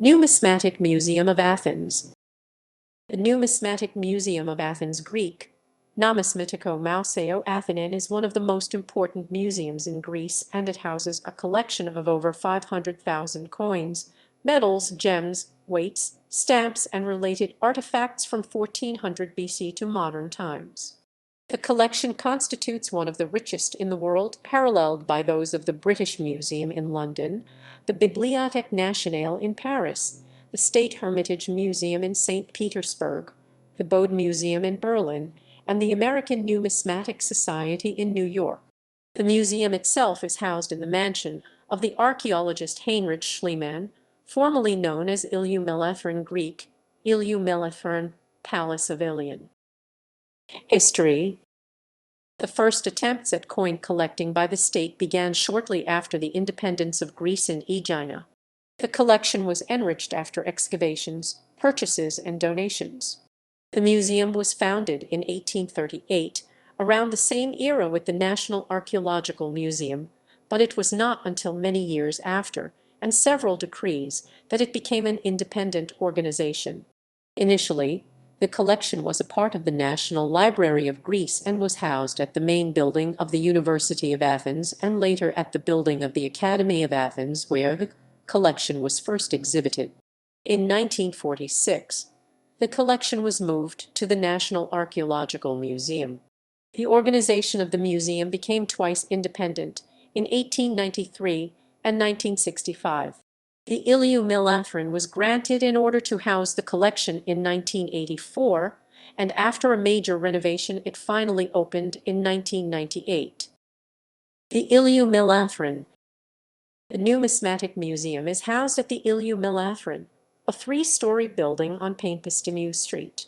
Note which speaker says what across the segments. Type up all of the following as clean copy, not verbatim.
Speaker 1: Numismatic Museum of Athens. The Numismatic Museum of Athens, Greek, Νομισματικό Μουσείο Αθηνών, is one of the most important museums in Greece, and it houses a collection of over 500,000 coins, medals, gems, weights, stamps, and related artifacts from 1400 BC to modern times. The collection constitutes one of the richest in the world, paralleled by those of the British Museum in London, the Bibliothèque Nationale in Paris, the State Hermitage Museum in St. Petersburg, the Bode Museum in Berlin, and the American Numismatic Society in New York. The museum itself is housed in the mansion of the archaeologist Heinrich Schliemann, formerly known as Iliou Melathron, Greek, Iliou Melathron, Palace of Ilion. History. The first attempts at coin collecting by the state began shortly after the independence of Greece in Aegina. The collection was enriched after excavations, purchases, and donations. The museum was founded in 1838, around the same era with the National Archaeological Museum, but it was not until many years after, and several decrees, that it became an independent organization. Initially, the collection was a part of the National Library of Greece and was housed at the main building of the University of Athens and later at the building of the Academy of Athens, where the collection was first exhibited. In 1946, the collection was moved to the National Archaeological Museum. The organization of the museum became twice independent, in 1893 and 1965. The Iliou Melathron was granted in order to house the collection in 1984, and after a major renovation it finally opened in 1998. The Iliou Melathron. The Numismatic Museum is housed at the Iliou Melathron, a three-story building on Pampistimiou Street.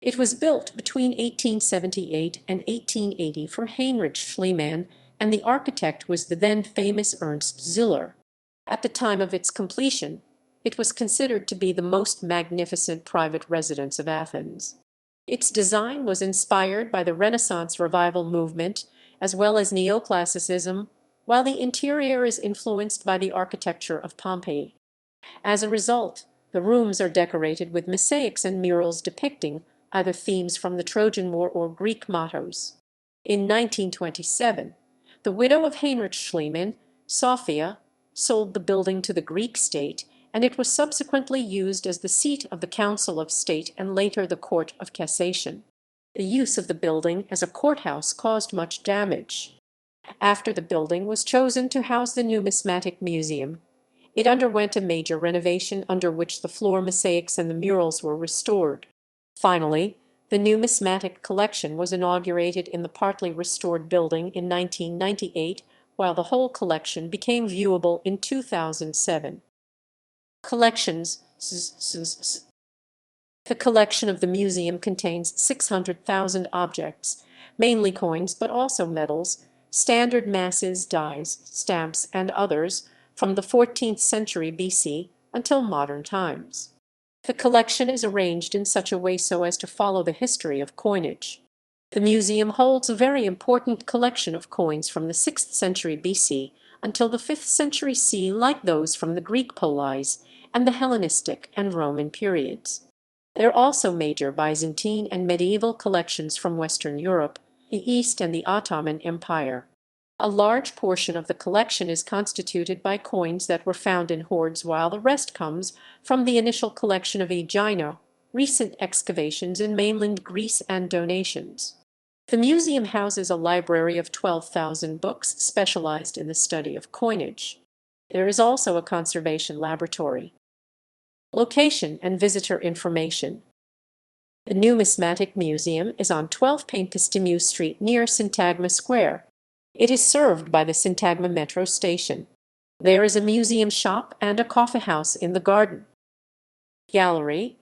Speaker 1: It was built between 1878 and 1880 for Heinrich Schliemann, and the architect was the then famous Ernst Ziller. At the time of its completion, it was considered to be the most magnificent private residence of Athens. Its design was inspired by the Renaissance Revival movement as well as Neoclassicism, while the interior is influenced by the architecture of Pompeii. As a result, the rooms are decorated with mosaics and murals depicting either themes from the Trojan War or Greek mottos. In 1927, the widow of Heinrich Schliemann, Sophia, sold the building to the Greek state, and it was subsequently used as the seat of the Council of State and later the Court of Cassation. The use of the building as a courthouse caused much damage. After the building was chosen to house the Numismatic Museum, it underwent a major renovation under which the floor mosaics and the murals were restored. Finally, the numismatic collection was inaugurated in the partly restored building in 1998, while the whole collection became viewable in 2007. Collections. The collection of the museum contains 600,000 objects, mainly coins but also medals, standard masses, dies, stamps, and others, from the 14th century BC until modern times. The collection is arranged in such a way so as to follow the history of coinage. The museum holds a very important collection of coins from the 6th century BC until the 5th century CE, like those from the Greek polis and the Hellenistic and Roman periods. There are also major Byzantine and medieval collections from Western Europe, the East, and the Ottoman Empire. A large portion of the collection is constituted by coins that were found in hoards, while the rest comes from the initial collection of Aegina, recent excavations in mainland Greece, and donations. The museum houses a library of 12,000 books specialized in the study of coinage. There is also a conservation laboratory. Location and visitor information. The Numismatic Museum is on 12 Pampistimiou Street near Syntagma Square. It is served by the Syntagma metro station. There is a museum shop and a coffee house in the garden. Gallery.